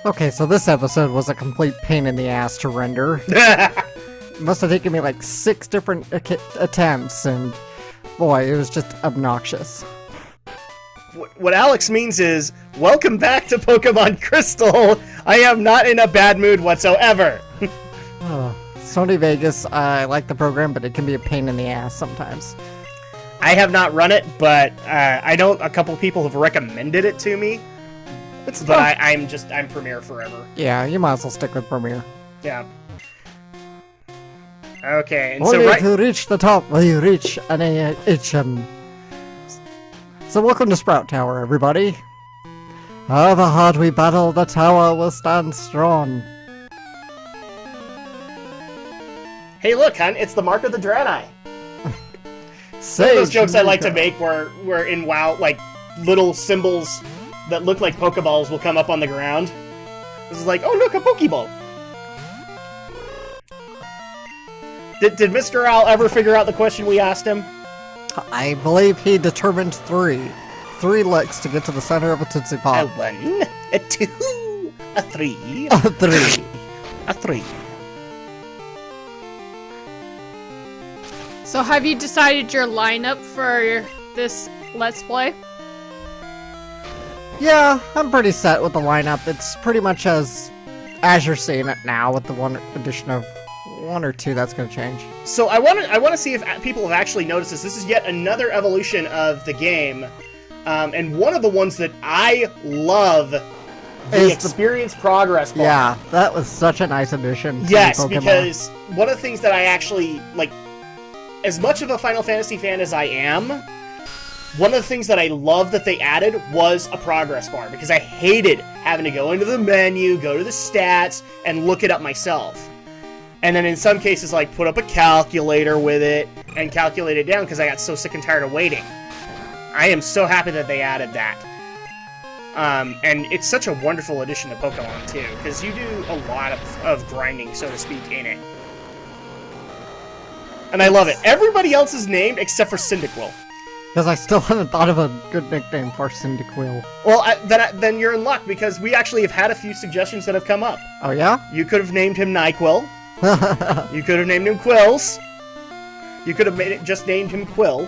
Okay, so this episode was a complete pain in the ass to render. It must have taken me like 6 different attempts, and boy, it was just obnoxious. What Alex means is, welcome back to Pokemon Crystal. I am not in a bad mood whatsoever. Sony Vegas, I like the program, but it can be a pain in the ass sometimes. I have not run it, but I know a couple people have recommended it to me. But I'm Premiere forever. Yeah, you might as well stick with Premiere. Yeah. Okay, and only so if you reach the top will you reach an HM. So welcome to Sprout Tower, everybody. However hard we battle, the tower will stand strong. Hey, look, hon, it's the mark of the Draenei. Some of those jokes I like to make where in WoW, like, little symbols that look like Pokeballs will come up on the ground. This is like, oh look, a Pokeball. Did Mr. Owl ever figure out the question we asked him? I believe he determined 3. 3 licks to get to the center of a Tootsie Pop. A 1, a 2, a 3. A 3. A 3. So have you decided your lineup for this Let's Play? Yeah, I'm pretty set with the lineup. It's pretty much as you're seeing it now, with the one addition of 1 or 2 that's going to change. So I want to see if people have actually noticed this. This is yet another evolution of the game, and one of the ones that I love, the experience progress bar. Yeah, that was such a nice addition. Yes, because one of the things that I actually like, as much of a Final Fantasy fan as I am, one of the things that I love that they added was a progress bar, because I hated having to go into the menu, go to the stats, and look it up myself. And then in some cases, like, put up a calculator with it and calculate it down because I got so sick and tired of waiting. I am so happy that they added that. And it's such a wonderful addition to Pokemon, too, because you do a lot of grinding, so to speak, in it. And I love it. Everybody else is named except for Cyndaquil. Because I still haven't thought of a good nickname for Cyndaquil. Well, then you're in luck, because we actually have had a few suggestions that have come up. Oh, yeah? You could have named him NyQuil. You could have named him Quills. You could have just named him Quill.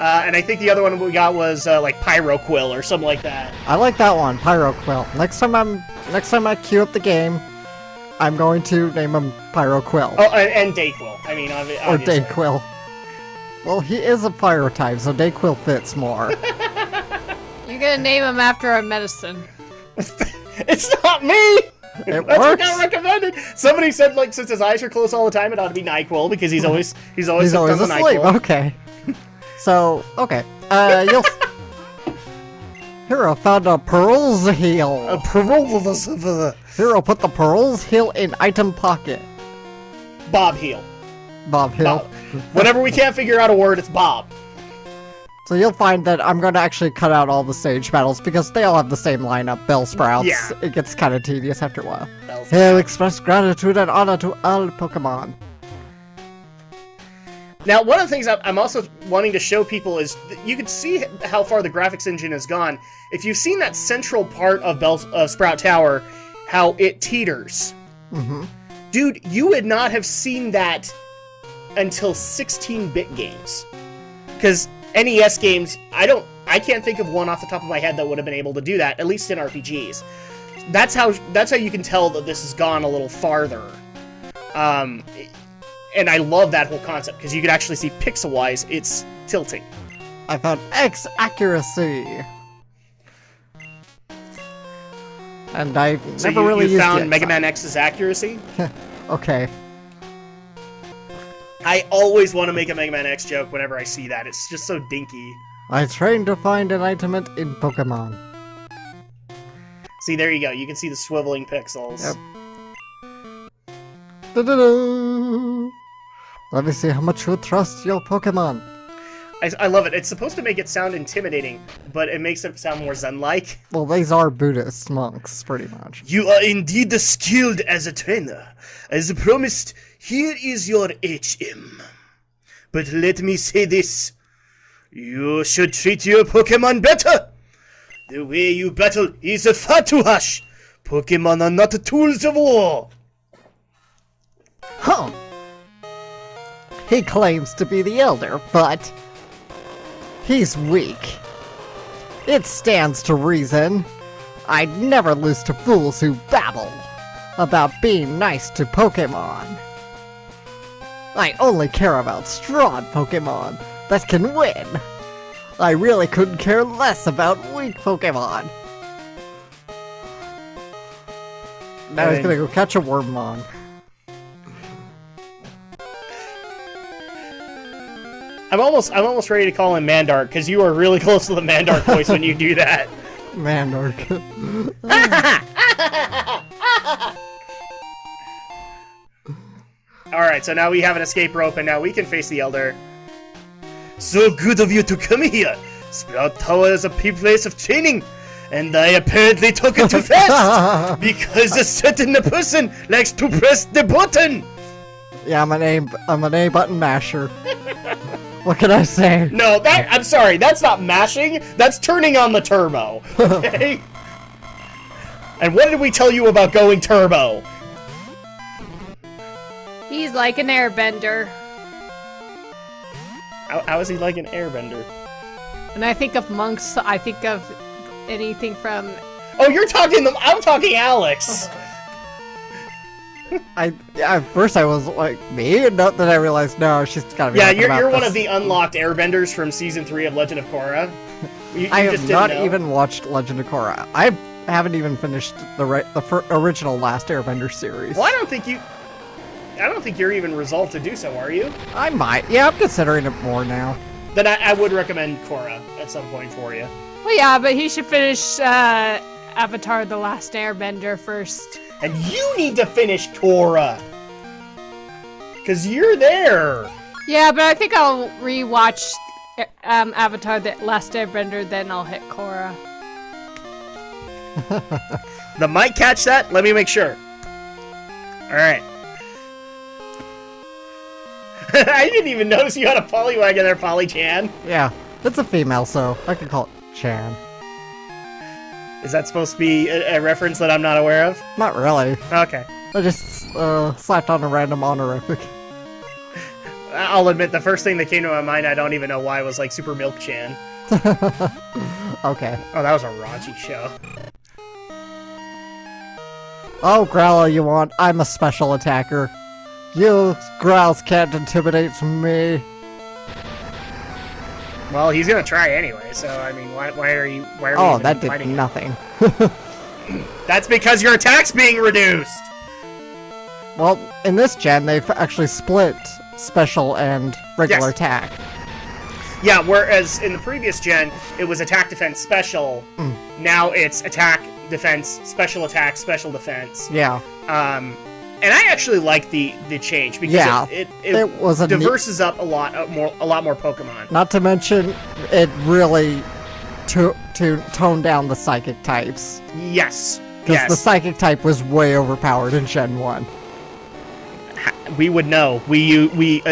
And I think the other one we got was like Pyroquill or something like that. I like that one, Pyroquill. Next time I queue up the game, I'm going to name him Pyroquill. Oh, and Dayquil. I mean, obviously. Or Dayquil. Well, he is a pyro type, so Dayquil fits more. You're gonna name him after a medicine. It's not me! It That's works. what got recommended. Somebody said, like, since his eyes are closed all the time, it ought to be NyQuil, because he's always asleep. NyQuil. Okay. So, okay. You'll... Hero found a Pearl's Heel. A Pearl's Heel. Hero put the Pearl's Heel in item pocket. Bob Heel. Bob Hill. Bob. Whenever we can't figure out a word, it's Bob. So you'll find that I'm going to actually cut out all the stage battles because they all have the same lineup. Bellsprouts. Yeah. It gets kind of tedious after a while. He'll express gratitude and honor to all Pokemon. Now, one of the things I'm also wanting to show people is you can see how far the graphics engine has gone. If you've seen that central part of Sprout Tower, how it teeters. Mm-hmm. Dude, you would not have seen that until 16-bit games. Because NES games, I can't think of one off the top of my head that would have been able to do that, at least in RPGs. That's how you can tell that this has gone a little farther. And I love that whole concept, because you can actually see pixel-wise, it's tilting. I found X accuracy. And I never really used it. You found Mega Man X's accuracy? Okay. I always want to make a Mega Man X joke whenever I see that. It's just so dinky. I trained to find enlightenment in Pokemon. See, there you go. You can see the swiveling pixels. Yep. Da-da-da. Let me see how much you trust your Pokemon. I love it. It's supposed to make it sound intimidating, but it makes it sound more Zen-like. Well, these are Buddhist monks, pretty much. You are indeed skilled as a trainer. As promised, here is your HM. But let me say this. You should treat your Pokemon better. The way you battle is far too harsh. Pokemon are not the tools of war. Huh. He claims to be the Elder, but he's weak. It stands to reason I'd never lose to fools who babble about being nice to Pokemon. I only care about strong Pokemon that can win. I really couldn't care less about weak Pokemon. Now he's gonna go catch a Wormmon. I'm almost ready to call him Mandark, because you are really close to the Mandark voice when you do that. Mandark. Alright, so now we have an escape rope, and now we can face the Elder. So good of you to come here! Sprout Tower is a place of training, and I apparently took it too fast! Because a certain person likes to press the button! Yeah, I'm an A button masher. What can I say? No, I'm sorry, that's not mashing, that's turning on the turbo. Okay? And what did we tell you about going turbo? He's like an airbender. How is he like an airbender? When I think of monks, I think of anything from... Oh, I'm talking Alex! At first I was like, me? And then I realized, no, she's gotta be talking about you're one this. of the unlocked airbenders from Season 3 of Legend of Korra. I have not even watched Legend of Korra. I haven't even finished the original Last Airbender series. Well, I don't think you're even resolved to do so, are you? I might. Yeah, I'm considering it more now. Then I would recommend Korra at some point for you. Well, yeah, but he should finish Avatar: The Last Airbender first. And you need to finish Korra! Because you're there! Yeah, but I think I'll rewatch Avatar: The Last Airbender, then I'll hit Korra. The mic catch that? Let me make sure. Alright. I didn't even notice you had a Poliwag in there, Polychan. Yeah, it's a female, so I can call it Chan. Is that supposed to be a reference that I'm not aware of? Not really. Okay. I just slapped on a random honorific. I'll admit, the first thing that came to my mind, I don't even know why, was like Super Milk Chan. Okay. Oh, that was a raunchy show. Oh, Growler, you want? I'm a special attacker. You Growls can't intimidate me. Well, he's gonna try anyway, so I mean, why are we Oh, even that did fighting him? nothing. That's because your attack's being reduced! Well, in this gen, they've actually split special and regular Yes. attack. Yeah, whereas in the previous gen, it was attack, defense, special. Now it's attack, defense, special attack, special defense. Yeah. And I actually like the change because Yeah, it was a diverses up a lot more Pokemon. Not to mention, it really to tone down the psychic types. Yes. Because Yes. the psychic type was way overpowered in Gen 1. We would know. We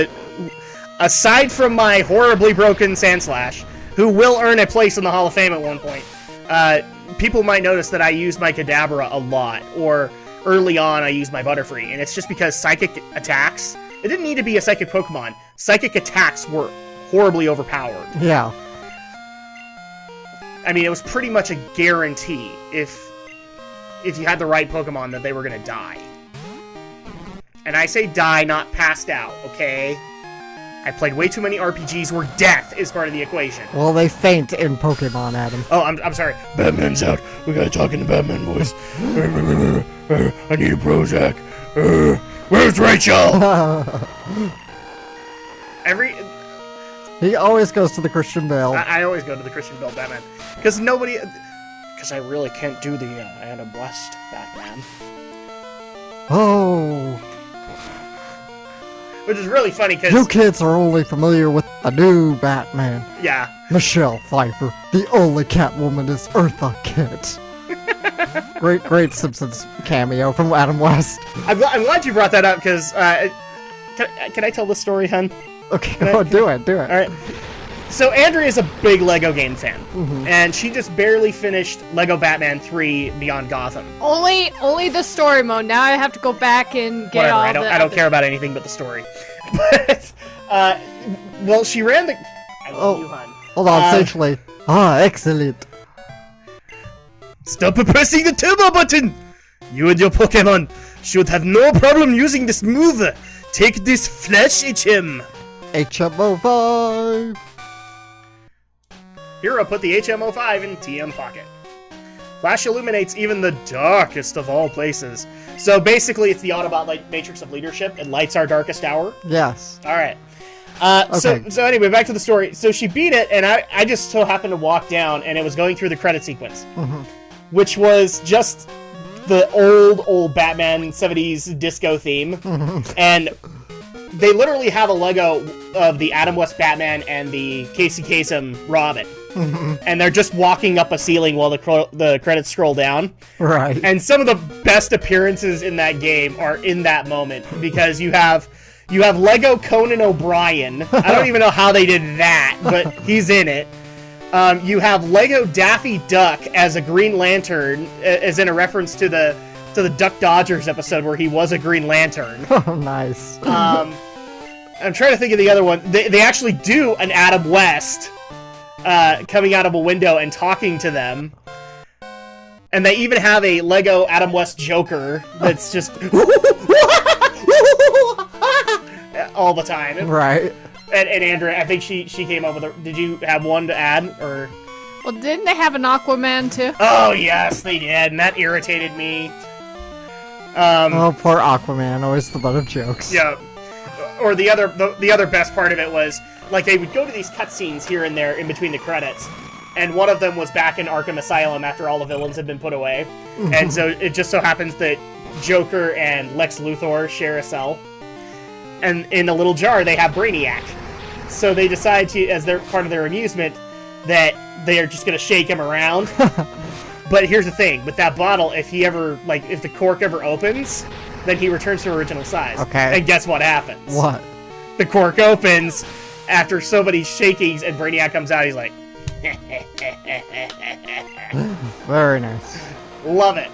aside from my horribly broken Sandslash, who will earn a place in the Hall of Fame at one point, people might notice that I use my Kadabra a lot, or early on I use my Butterfree, and it's just because psychic attacks, it didn't need to be a psychic Pokemon, psychic attacks were horribly overpowered. Yeah. I mean, it was pretty much a guarantee if you had the right Pokemon that they were gonna die. And I say die, not passed out, okay? I played way too many RPGs where death is part of the equation. Well, they faint in Pokemon, Adam. Oh, I'm sorry. Batman's out. We gotta talk in the Batman voice. I need a Prozac. Where's Rachel? He always goes to the Christian Bale. I always go to the Christian Bale Batman. Because I really can't do the Adam West Batman. Oh. Which is really funny because... You kids are only familiar with a new Batman. Yeah. Michelle Pfeiffer. The only Catwoman is Eartha Kitt. Great Simpsons cameo from Adam West. I'm glad you brought that up because... can I tell the story, hun? Okay, do it. Alright. So Andrea is a big Lego game fan, and she just barely finished Lego Batman 3 Beyond Gotham. Only the story mode. Now I have to go back and get Whatever, all I don't care about anything but the story. But, well, she ran the... I love you, hon. Hold on, essentially. Excellent. Stop pressing the turbo button! You and your Pokemon should have no problem using this move. Take this Flash HM. HMO5. Hero put the HM05 in TM pocket. Flash illuminates even the darkest of all places. So basically, it's the Autobot like matrix of leadership. It lights our darkest hour. Yes. All right. Okay. So anyway, back to the story. So she beat it, and I just so happened to walk down, and it was going through the credit sequence, which was just the old Batman 70s disco theme, and they literally have a Lego of the Adam West Batman and the Casey Kasem Robin. And they're just walking up a ceiling while the credits scroll down. Right. And some of the best appearances in that game are in that moment, because you have Lego Conan O'Brien. I don't even know how they did that, but he's in it. You have Lego Daffy Duck as a Green Lantern, as in a reference to the Duck Dodgers episode where he was a Green Lantern. Oh, nice. I'm trying to think of the other one. They actually do an Adam West coming out of a window and talking to them. And they even have a Lego Adam West Joker that's just all the time. Right. And Andrea, I think she came up with a... Did you have one to add, or...? Well, didn't they have an Aquaman, too? Oh, yes, they did, and that irritated me. Oh, poor Aquaman, always the butt of jokes. Yeah. Or the other best part of it was, like, they would go to these cutscenes here and there in between the credits, and one of them was back in Arkham Asylum after all the villains had been put away. And so it just so happens that Joker and Lex Luthor share a cell. And in a little jar, they have Brainiac. So they decide to, as their part of their amusement, that they are just going to shake him around. But here's the thing. With that bottle, if the cork ever opens, then he returns to original size. Okay. And guess what happens? What? The cork opens after so many shakings, and Brainiac comes out, he's like... Very nice. Love it.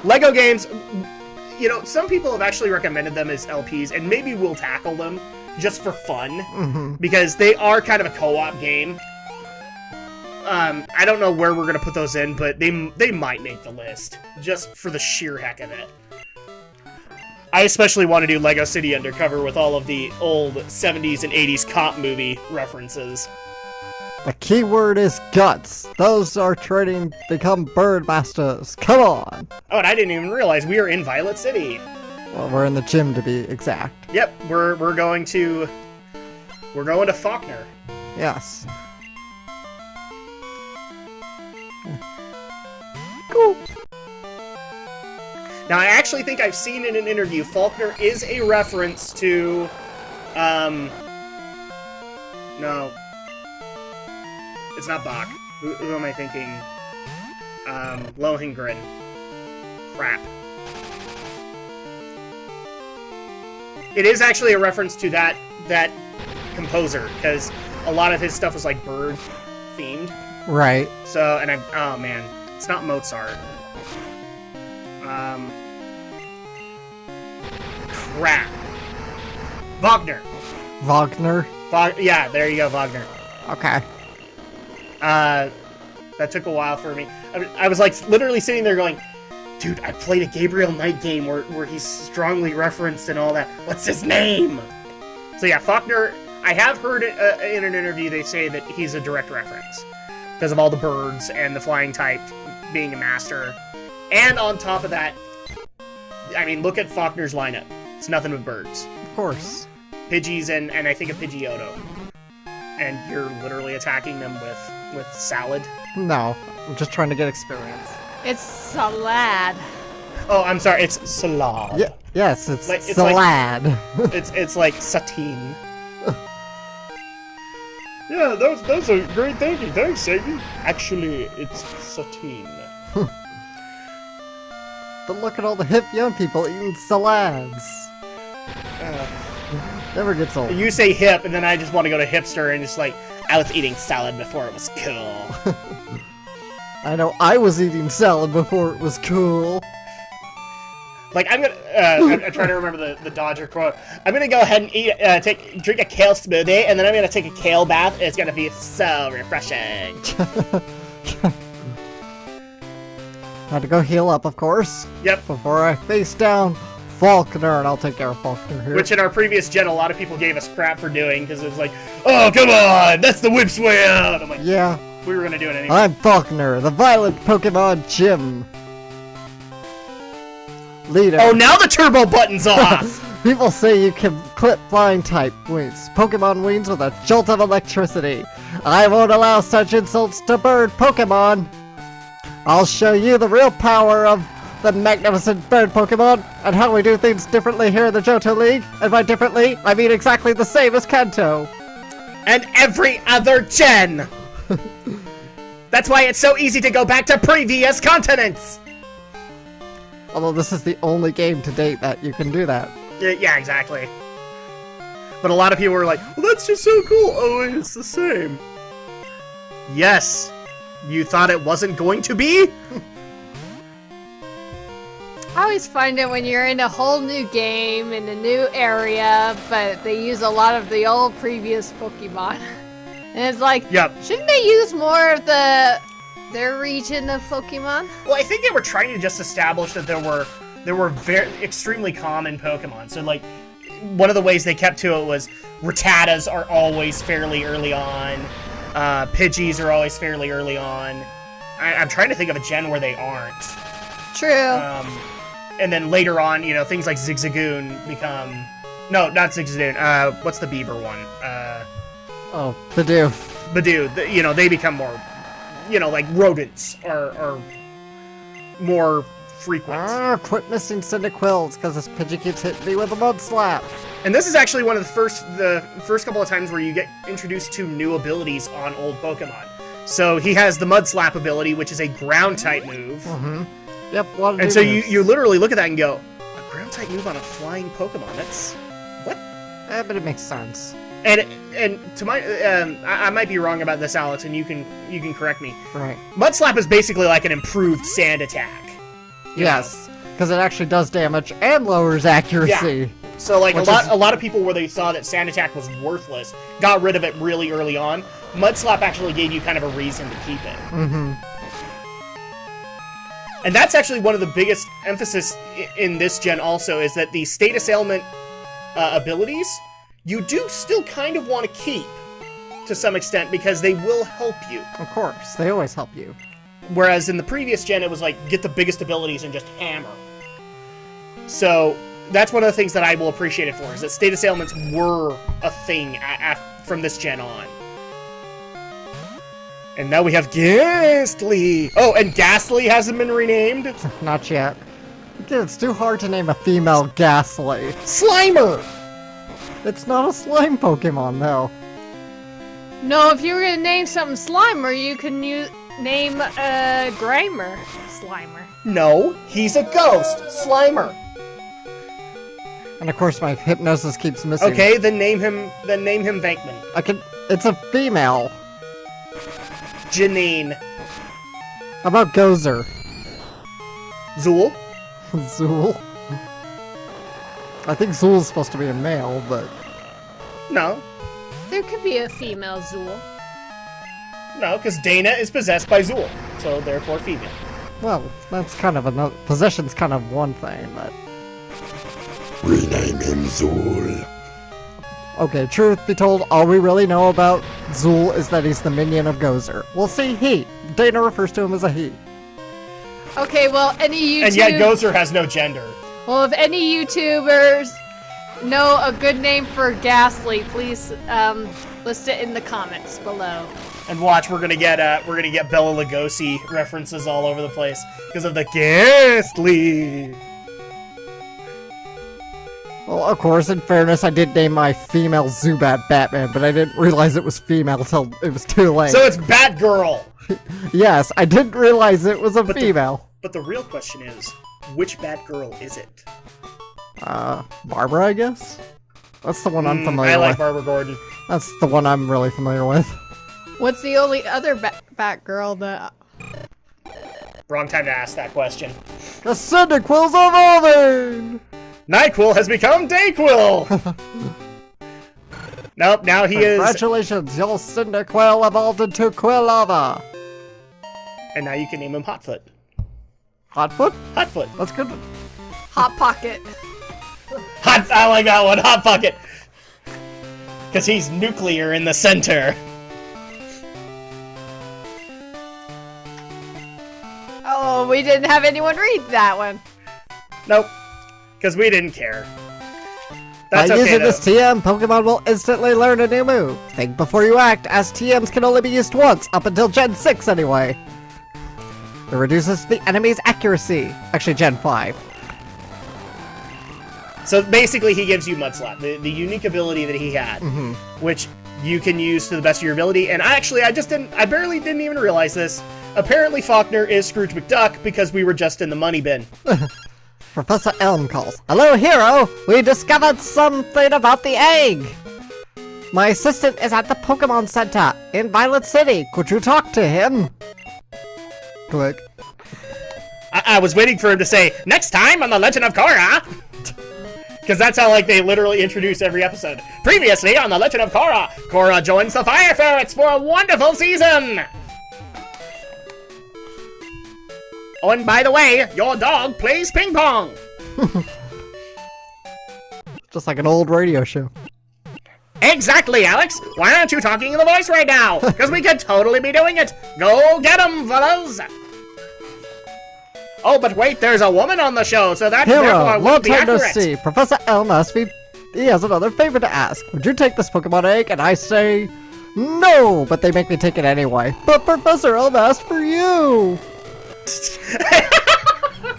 Lego games... some people have actually recommended them as LPs, and maybe we'll tackle them just for fun, because they are kind of a co-op game. I don't know where we're going to put those in, but they might make the list, just for the sheer heck of it. I especially want to do Lego City Undercover with all of the old 70s and 80s cop movie references. The key word is guts. Those are training to become bird masters. Come on. Oh, and I didn't even realize we are in Violet City. Well, we're in the gym to be exact. Yep, we're going to Falkner. Yes. Cool. Now, I actually think I've seen in an interview, Falkner is a reference to, no. It's not Bach. Who am I thinking? Lohengrin. Crap. It is actually a reference to that composer, because a lot of his stuff was like bird themed. Right. So, and oh man, it's not Mozart. Crap. Wagner. Wagner? Yeah, there you go, Wagner. Okay. That took a while for me. I was like literally sitting there going, dude, I played a Gabriel Knight game where he's strongly referenced and all that. What's his name? So yeah, Falkner, I have heard in an interview they say that he's a direct reference because of all the birds and the flying type being a master. And on top of that, I mean, look at Falkner's lineup. It's nothing but birds. Of course. Pidgeys and I think a Pidgeotto. And you're literally attacking them with salad. No, I'm just trying to get experience. It's salad. Oh, I'm sorry, it's salad. Yeah, yes, it's It's salad. It's like satine. Yeah, those are great thinking. Thanks, Sadie. Actually, it's satine. But look at all the hip young people eating salads. Never gets old. You say hip, and then I just want to go to hipster and just like, I was eating salad before it was cool. I know I was eating salad before it was cool. Like, I'm trying to remember the Dodger quote. I'm gonna go ahead and drink a kale smoothie, and then I'm gonna take a kale bath, and it's gonna be so refreshing. Had to go heal up, of course. Yep. Before I face down Falkner, and I'll take care of Falkner here. Which in our previous gen, a lot of people gave us crap for doing, because it was like, oh, come on, that's the whip's way out! I'm like, yeah. We were gonna do it anyway. I'm Falkner, the violent Pokemon gym leader. Oh, now the turbo button's off! People say you can clip flying type wings, Pokemon wings with a jolt of electricity. I won't allow such insults to bird Pokemon. I'll show you the real power of the magnificent bird Pokemon and how we do things differently here in the Johto League. And by differently, I mean exactly the same as Kanto. And every other gen! That's why it's so easy to go back to previous continents! Although this is the only game to date that you can do that. Yeah, exactly. But a lot of people were like, well, that's just so cool. Oh, wait, it's the same. Yes. You thought it wasn't going to be? I always find it when you're in a whole new game, in a new area, but they use a lot of the old previous Pokemon. And it's like, yep. Shouldn't they use more of their region of Pokemon? Well, I think they were trying to just establish that there were very extremely common Pokemon. So like, one of the ways they kept to it was Rattatas are always fairly early on. Pidgeys are always fairly early on. I'm trying to think of a gen where they aren't. True. And then later on, you know, things like Zigzagoon become... No, not Zigzagoon. What's the beaver one? Oh, Badoo. Badoo. You know, they become more... You know, like rodents are more frequent. Quit missing Cyndaquils, because this Pidgey keeps hitting me with a mud slap. And this is actually one of the first couple of times where you get introduced to new abilities on old Pokemon. So he has the Mud Slap ability, which is a ground-type move. Mm-hmm. Yep, a lot of and so moves. you literally look at that and go, a ground-type move on a flying Pokemon? That's... what? But it makes sense. And to my... I might be wrong about this, Alex, and you can correct me. Right. Mud Slap is basically like an improved sand attack. Yes, because it actually does damage and lowers accuracy. Yeah. So like a lot of people where they saw that Sand Attack was worthless, got rid of it really early on. Mud Slap actually gave you kind of a reason to keep it. Mm-hmm. And that's actually one of the biggest emphasis in this gen also, is that the status ailment abilities, you do still kind of want to keep to some extent because they will help you. Of course, they always help you. Whereas in the previous gen, it was like, get the biggest abilities and just hammer. So... that's one of the things that I will appreciate it for, is that status ailments were a thing from this gen on. And now we have Ghastly! Oh, and Ghastly hasn't been renamed? Not yet. Dude, it's too hard to name a female Ghastly. Slimer! It's not a slime Pokemon, though. No, if you were gonna name something Slimer, you can name Grimer Slimer. No, he's a ghost! Slimer! And of course my hypnosis keeps missing. Okay, then name him Venkman. It's a female. Janine. How about Gozer? Zool? Zool? I think Zool's supposed to be a male, but... No. There could be a female Zool. No, because Dana is possessed by Zool, so therefore female. Well, that's kind of another... Possession's kind of one thing, but... Rename him Zool. Okay, truth be told, all we really know about Zool is that he's the minion of Gozer. We'll see he. Dana refers to him as a he. Okay, well, any YouTube... And yet Gozer has no gender. Well, if any YouTubers know a good name for Ghastly, please list it in the comments below. And watch, we're gonna get Bela Lugosi references all over the place because of the Ghastly. Well, of course, in fairness, I did name my female Zubat Batman, but I didn't realize it was female until it was too late. So it's Batgirl! Yes, I didn't realize it was a female. But the real question is, which Batgirl is it? Barbara, I guess? That's the one I'm familiar with. I like Barbara Gordon. That's the one I'm really familiar with. What's the only other Batgirl that... Wrong time to ask that question. The Cyndaquil's evolving! NyQuil has become Dayquil! Nope, now he is... Congratulations, your Cyndaquil evolved into Quilava! And now you can name him Hotfoot. Hotfoot? Hotfoot. That's good. Hot Pocket. I like that one, Hot Pocket! Because he's nuclear in the center. Oh, we didn't have anyone read that one. Nope. Because we didn't care. That's By okay, using though. this TM, Pokemon will instantly learn a new move. Think before you act, as TMs can only be used once, up until Gen 6 anyway. It reduces the enemy's accuracy. Actually, Gen 5. So basically, he gives you Mudslap, the unique ability that he had, which you can use to the best of your ability. And I barely didn't even realize this. Apparently, Falkner is Scrooge McDuck because we were just in the money bin. Professor Elm calls. Hello, hero! We discovered something about the egg! My assistant is at the Pokemon Center in Violet City. Could you talk to him? Click. I was waiting for him to say, next time on The Legend of Korra! Because that's how, like, they literally introduce every episode. Previously on The Legend of Korra, Korra joins the Fire Ferrets for a wonderful season! Oh, and by the way, your dog plays ping pong! Just like an old radio show. Exactly, Alex! Why aren't you talking in the voice right now? Because we could totally be doing it! Go get 'em, fellas! Oh, but wait, there's a woman on the show, so that therefore Hero, long wouldn't be time no accurate. see. Professor Elm asked me he has another favor to ask. Would you take this Pokemon egg? And I say, no, but they make me take it anyway. But Professor Elm asked for you!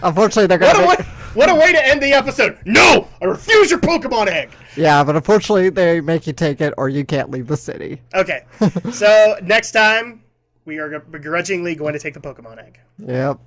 Unfortunately, they're gonna What a way to end the episode! No! I refuse your Pokemon egg! Yeah, but unfortunately, they make you take it or you can't leave the city. Okay, so next time, we are begrudgingly going to take the Pokemon egg. Yep.